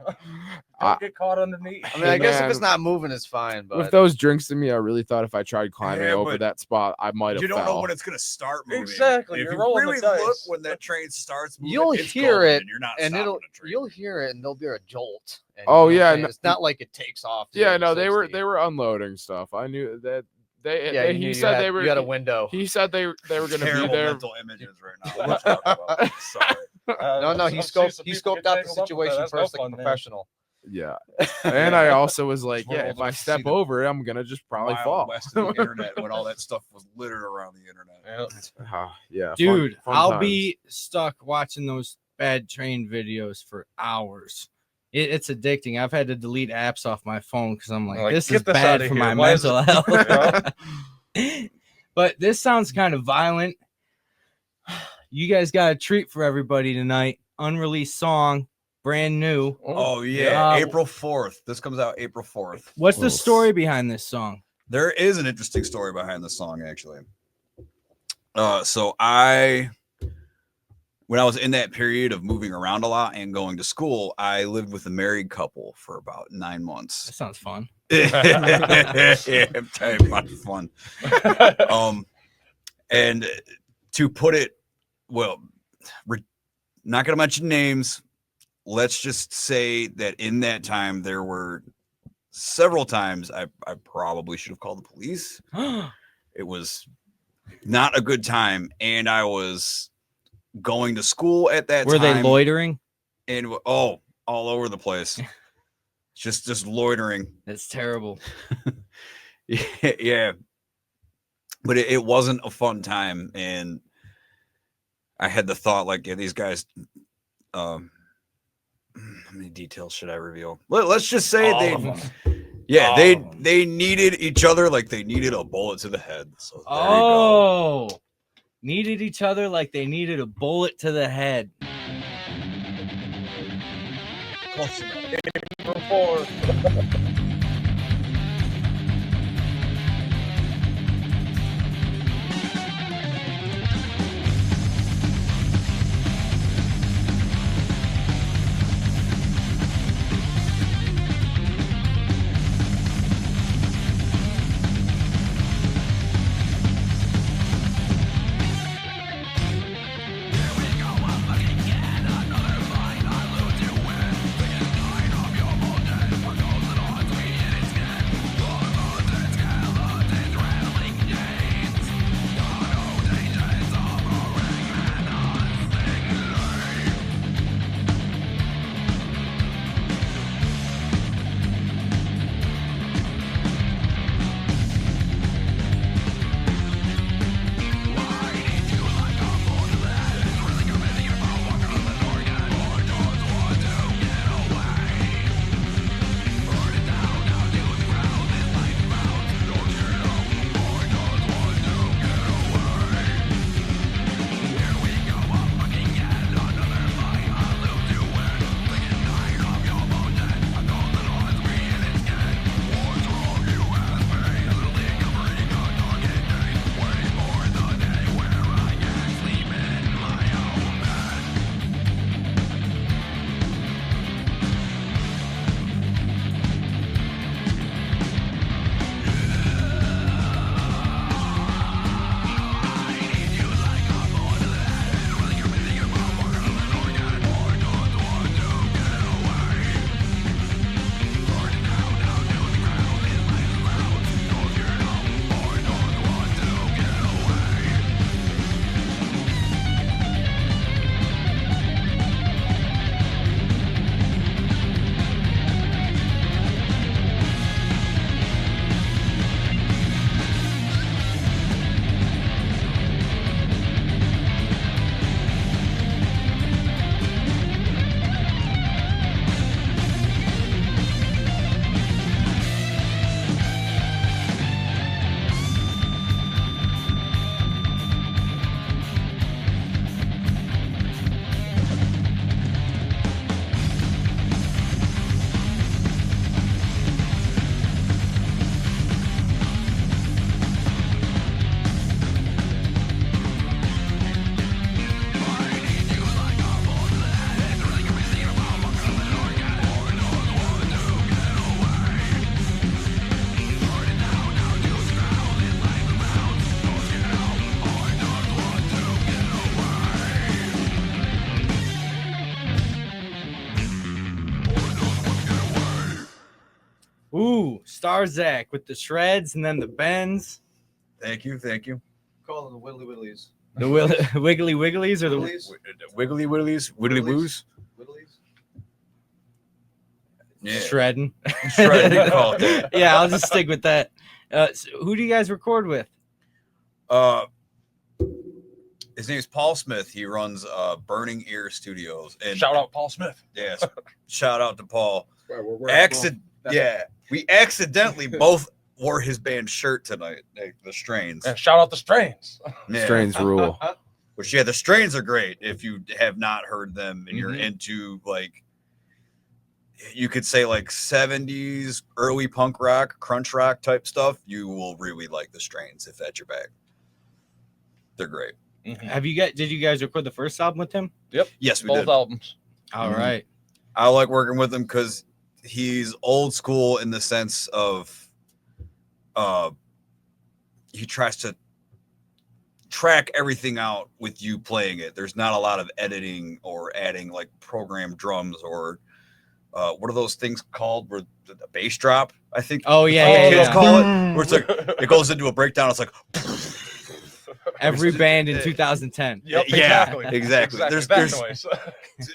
I- Don't get caught underneath. I mean, I guess if it's Man. not moving, it's fine. But With those drinks in me, I really thought if I tried climbing Yeah, over but that spot, I might have You don't know fell. when it's gonna start moving. Exactly, If you're you rolling the really dice. look when that train starts moving, You'll it's hear going, it, and you're not and stopping the train. you'll hear it, and there'll be a jolt. And Oh, you know what yeah, I'm saying? no- It's not like it takes off. to Yeah, go no, to they were 60. unloading stuff. I knew that Yeah, he said they were. You had a window. He said they were going to be Terrible there. mental images right now. Let's talk about it. Sorry. No, he I've seen some scoped people out get the tangled up with that. situation That's no first, like fun, a man. professional. Yeah, and I also was like, Just yeah, roll if them I to see step the over it, I'm gonna just probably Wild fall. West of the internet when all that stuff was littered around the internet. Yeah. Yeah, fun- Dude, fun I'll times. be stuck watching those bad train videos for hours. It's addicting. I've had to delete apps off my phone because I'm like, Like, this get is this bad outta for here. my Why is mental it- health. But this sounds kind of violent. You guys got a treat for everybody tonight. Unreleased song, brand new. Oh yeah, Uh, April 4th. This comes out April 4th. What's the Oof. story behind this song? There is an interesting story behind the song, actually. So when I was in that period of moving around a lot and going to school, I lived with a married couple for about 9 That months. sounds fun. Yeah, I'm telling you, it's fun. And to put it, well, we're not going to mention names. Let's just say that in that time, there were several times I probably should have called the police. It was not a good time. And I was going to school at that Were time. they loitering? And all over the place. just loitering. That's terrible. Yeah. But it wasn't a fun time. And I had the thought, like, yeah, these guys, how many details should I reveal? Let's just say All of them. yeah, All they of them. they needed each other like they needed a bullet to the head. So there you go. Oh, needed each other like they needed a bullet to the head. Close enough. April 4th. Ooh, Starzak with the shreds and then the bends. Thank you. Call them the Widdly Whitleys. The wiggly wigglies or the Wiggly Willies, Wiggly Woos. Whittleys? Yeah. shredding. Shred, you can call it that. Yeah, I'll just stick with that. So who do you guys record with? His name's Paul Smith. He runs Burning Ear Studios. And Shout out Paul Smith. yes, shout out to Paul. That's We accidentally both wore his band shirt tonight. The Strains. And shout out the Strains. Yeah. Strains rule. Which the Strains are great if you have not heard them and you're Mhm. into like, you could say like 70s early punk rock, crunch rock type stuff. You will really like the Strains if that's your bag. They're great. Did you guys record the first album with him? Yes, we Both did. albums. All Mhm. right. I like working with him because he's old school in the sense of he tries to track everything out with you playing it. There's not a lot of editing or adding like programmed drums or what are those things called where the bass drop, I think. Oh yeah, the yeah, kids yeah. call it, where it's like it goes into a breakdown. It's like Every band in 2010. Yep, Yeah, exactly. exactly. There's There's- that noise.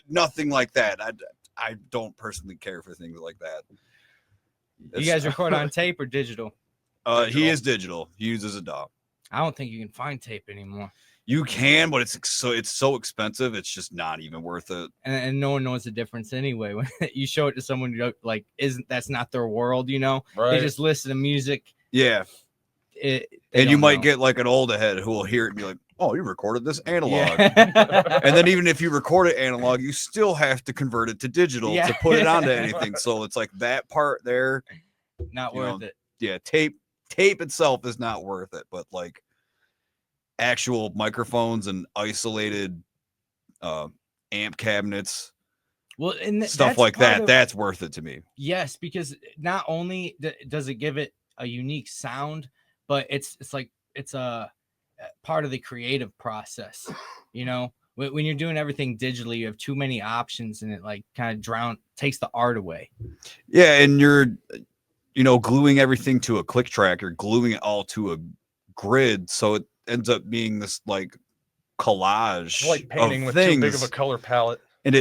nothing like that. I don't personally care for things like that. You guys record on tape or digital? He is digital. He uses a DAW. I don't think you can find tape anymore, You can, but it's so expensive. It's just not even worth it. and no one knows the difference anyway. When you show it to someone, like, that's not their world, you know? Right. They just listen to music. Yeah, They and you don't might know. get like an old head who will hear it and be like, "Oh, you recorded this analog." Yeah. And then even if you record it analog, you still have to convert it to digital Yeah. to put it onto anything. So it's like that part there. Not You worth know, it. Yeah, tape itself is not worth it, but like actual microphones and isolated amp cabinets, Well, and stuff that's like part that, of- that's worth it to me. Yes, because not only does it give it a unique sound, but it's a part of the creative process. You know, when you're doing everything digitally, you have too many options, and it like kind of takes the art away. Yeah, and you're gluing everything to a click track, you're gluing it all to a grid, so it ends up being this like collage It's like painting of with things. too big of a color palette. And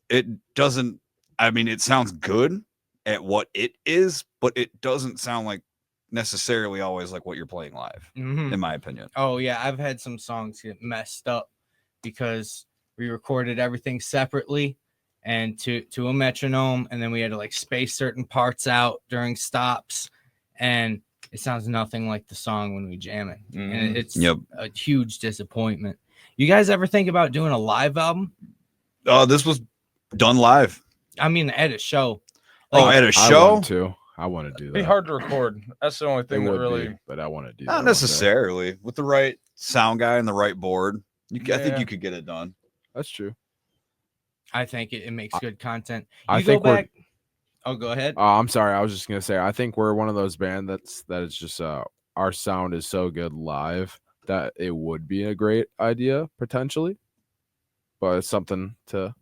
it doesn't, I mean, it sounds good at what it is, but it doesn't sound like necessarily always like what you're playing live, Mhm. in my opinion. Oh yeah, I've had some songs get messed up because we recorded everything separately and to a metronome, and then we had to like space certain parts out during stops, and it sounds nothing like the song when we jam it. And it's Yep. a huge disappointment. You guys ever think about doing a live album? This was done live. I mean, at a show. At a I show? want to do It'd that. be hard to record. That's the only It thing that would really. be, but I want to do that Not one day. necessarily. With the right sound guy and the right board, I think Yeah. you could get it done. That's true. I think it makes good content. I You go think we're- back. Oh, go ahead. I'm sorry. I was just gonna say I think we're one of those bands that is just our sound is so good live that it would be a great idea potentially, but it's something to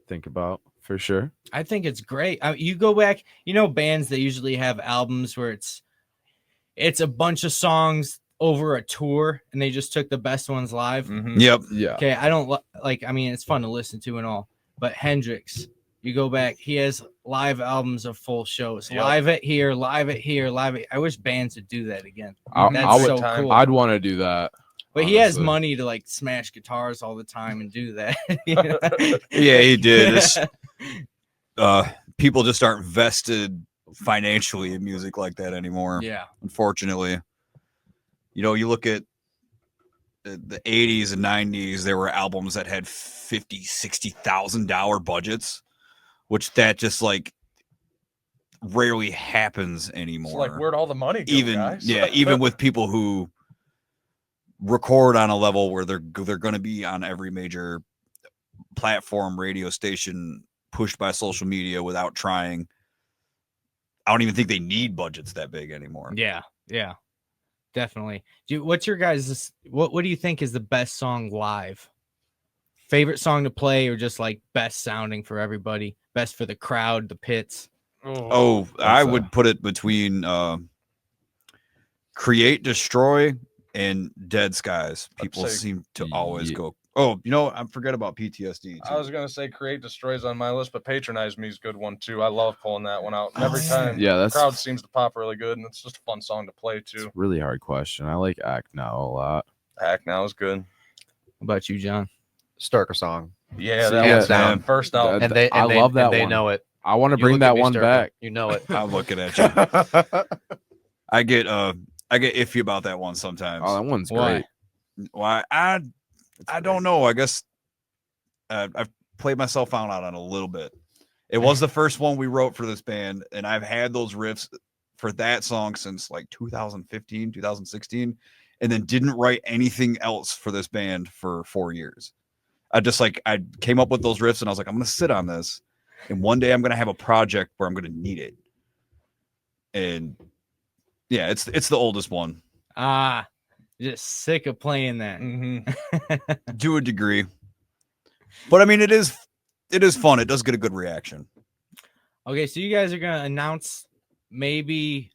think about for sure. I think it's great. You go back, bands that usually have albums where it's a bunch of songs over a tour, and they just took the best ones live. Mhm. Yep. Yeah. Okay, I don't like. I mean, it's fun to listen to and all, but Hendrix, you go back, he has live albums of full shows, Yep. live at here, live at here, live at. I wish bands would do that again. I That's would- so time. cool. I'd want to do that. But he has honestly. money to like smash guitars all the time and do that. You know? Yeah, he did. People just aren't vested financially in music like that anymore. Yeah. Unfortunately, you look at the 80s and 90s, there were albums that had $50,000-$60,000 budgets, which that just like rarely happens anymore. It's like, where'd all the money go, even guys? even with people who record on a level where they're going to be on every major platform, radio station, pushed by social media without trying. I don't even think they need budgets that big anymore. Yeah, definitely. What's your guys' what do you think is the best song live? Favorite song to play, or just like best sounding for everybody, best for the crowd, the pits? Oh, I would put it between Create, Destroy, and Dead Skies. People say- seem to always go. Oh, I forget about PTSD. Too. I was gonna say Create Destroys on my list, but Patronize Me is a good one too. I love pulling that one out. And every time the crowd seems to pop really good, and it's just a fun song to play too. It's a really hard question. I like Act Now a lot. Act Now is good. What about you, John? Sturka song. Yeah, that one's down. First out. I love that They one. know it. I want to You bring look at that me, one Sturka, back. You know it. I'm looking at you. I get iffy about that one sometimes. Oh, that one's Why? great. Why? I don't know. I guess I've played myself out on it a little bit. It was the first one we wrote for this band, and I've had those riffs for that song since like 2015, 2016, and then didn't write anything else for this band for 4 years. I came up with those riffs, and I was like, I'm going to sit on this, and one day I'm going to have a project where I'm going to need it. And yeah, it's the oldest one. Just sick of playing that. To a degree. But I mean, it is fun. It does get a good reaction. Okay, so you guys are gonna announce maybe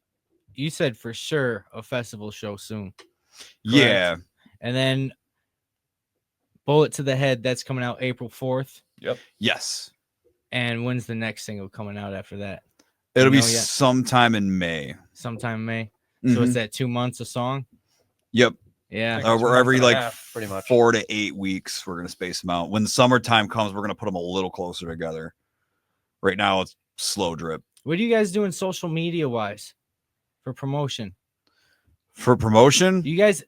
you said for sure a festival show soon. Yeah. And then Bullet to the Head, that's coming out April 4th. Yes. And when's the next single coming out after that? It'll be know yet? sometime in May. Sometime in May. So Mhm. it's that 2 months a song? Yep. Yeah. It's a We're month every and a like half, pretty much. 4 to 8 weeks. We're gonna space them out. When summertime comes, we're gonna put them a little closer together. Right now, it's slow drip. What are you guys doing social media wise for promotion? For promotion, You guys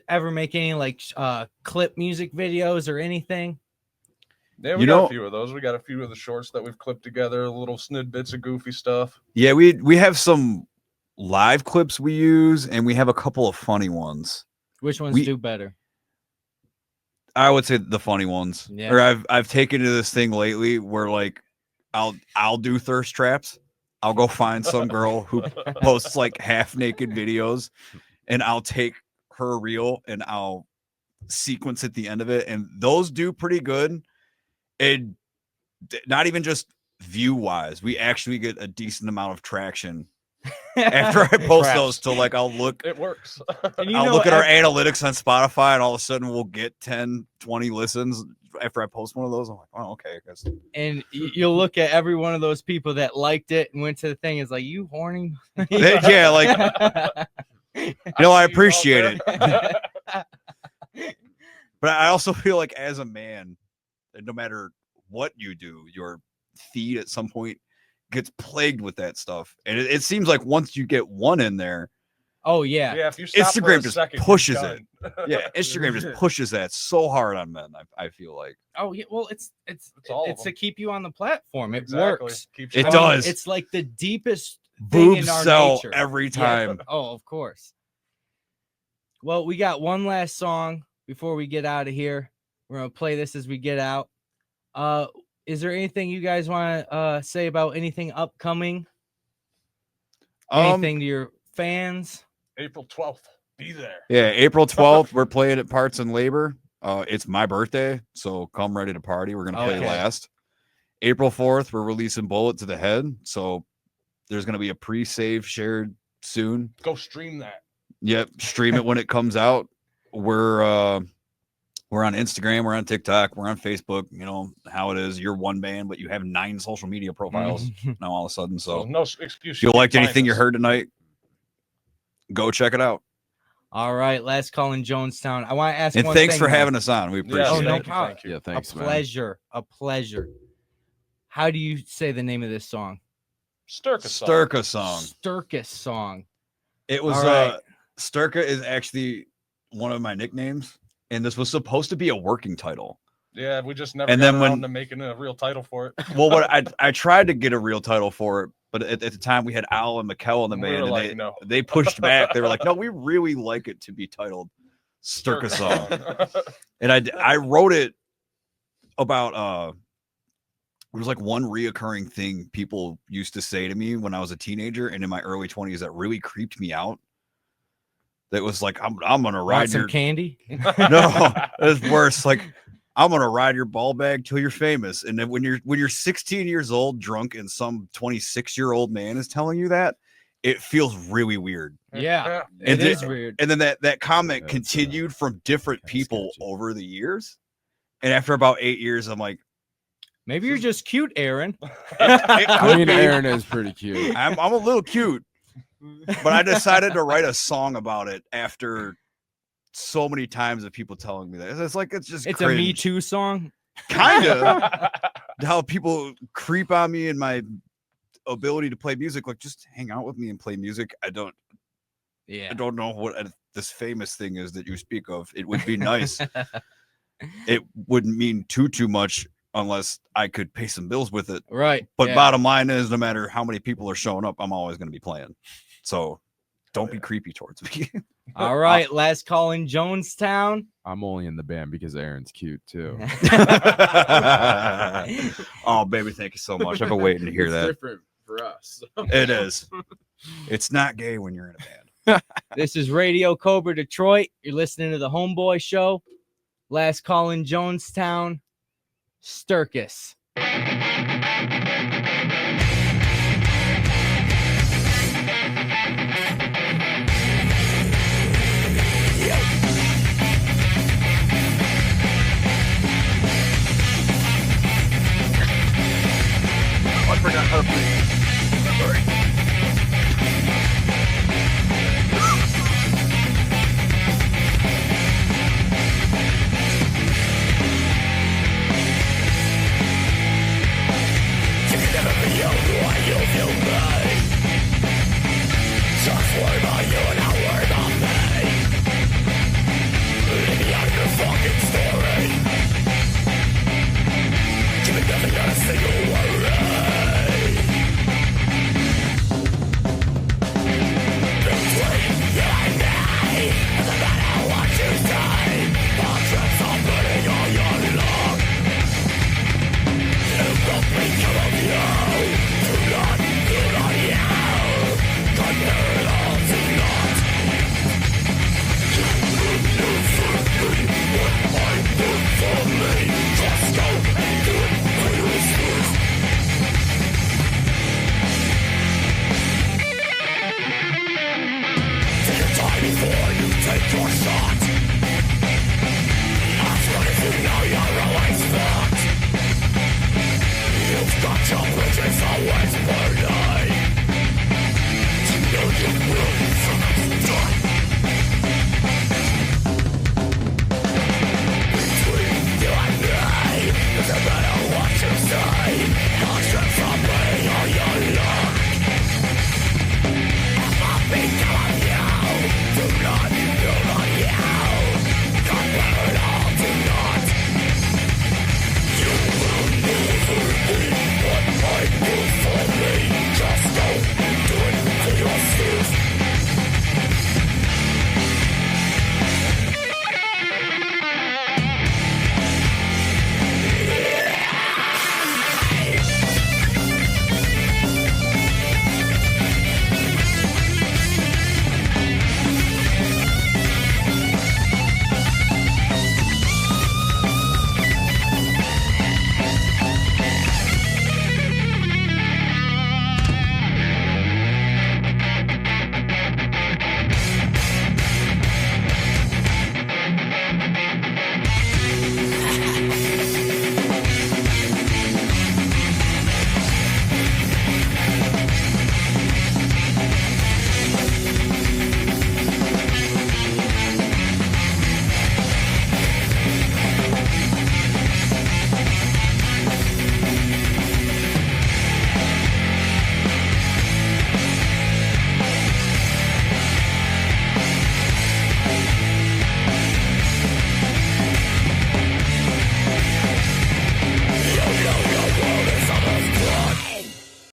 ever make any like clip music videos or anything? Yeah, we got a few of those. We got a few of the shorts that we've clipped together, little bits of goofy stuff. yeah, we have some live clips we use, and we have a couple of funny ones. Which ones We- do better? I would say the funny ones. Yeah. Or I've taken to this thing lately where like I'll do thirst traps. I'll go find some girl who posts like half naked videos, and I'll take her reel and I'll sequence at the end of it, and those do pretty good. And not even just view wise, we actually get a decent amount of traction after I post Traps. those. To like I'll look It works. And you I'll know, look at our analytics on Spotify, and all of a sudden we'll get 10, 20 listens after I post one of those. I'm like, oh, okay. I guess. and you'll look at every one of those people that liked it and went to the thing. Is like, you horny? Yeah, like, I appreciate it. But I also feel like as a man, that no matter what you do, your feed at some point gets plagued with that stuff. And it seems like once you get one in there, Oh yeah. Yeah, if you stop for Instagram a just second, you're pushes done. yeah, Instagram just pushes that so hard on men. I feel like Oh yeah. Well, it's all of to them. keep you on the platform. It Exactly. works. Keeps It you I mean, does. It's like the deepest thing boobs in our sell nature. every time. Oh, of course. Well, we got one last song before we get out of here. We're gonna play this as we get out. Is there anything you guys want to say about anything upcoming? Anything to your fans? April 12th. Be there. Yeah, April 12th, we're playing at Parts and Labor. It's my birthday, so come ready to party. We're gonna play Okay. last. April 4th, we're releasing Bullet to the Head, so there's gonna be a pre-save shared soon. Go stream that. Yep, stream it when it comes out. We're on Instagram, we're on TikTok, we're on Facebook. You know how it is. You're one band, but you have 9 social media profiles now all of a sudden. So So no excuse. if you can't liked find anything you us. heard tonight, go check it out. All right, last call in Jonestown. I want to ask And one thanks thing, for though. having us on. We appreciate Yeah, Oh, it. no thank you, problem. thank you. Yeah, thanks, a man. pleasure. A pleasure. How do you say the name of this song? Sturka song. Sturka song. Sturkis song. It was All right. Sturka is actually one of my nicknames, and this was supposed to be a working title. Yeah, we just never And got then around when- to making a real title for it. Well, what I tried to get a real title for it, but at the time we had Al and Mikkel in the We band, were and like, no. they pushed back. They were like, "No, we really like it to be titled Sturka song." And I wrote it about it was like one reoccurring thing people used to say to me when I was a teenager and in my early 20s that really creeped me out. That was like, I'm gonna Want ride some your candy? no, it's worse. Like, I'm gonna ride your ball bag till you're famous. And then when you're 16 years old, drunk, and some 26-year-old man is telling you that, it feels really weird. Yeah, And it is weird. And then that comment That's, continued from different kinda people sketchy. over the years. And after about 8 years, I'm like, Maybe you're just cute, Aaron. I mean, Aaron is pretty cute. I'm a little cute, but I decided to write a song about it after so many times of people telling me that. It's like it's just It's cringe. a Me Too song. Kind of how people creep on me and my ability to play music. Like, just hang out with me and play music. I don't know what this famous thing is that you speak of. It would be nice. It wouldn't mean too much unless I could pay some bills with it. Right. But yeah. bottom line is, no matter how many people are showing up, I'm always going to be playing. So don't be creepy towards me. All right. Last call in Jonestown. I'm only in the band because Aaron's cute too. Oh, baby, thank you so much. I've been waiting to hear It's that. different for us. It is. It's not gay when you're in a band. This is Radio Cobra Detroit. You're listening to the Homeboy Show. Last call in Jonestown. Sturkis. I forgot how to play. Got your bridges always burned up.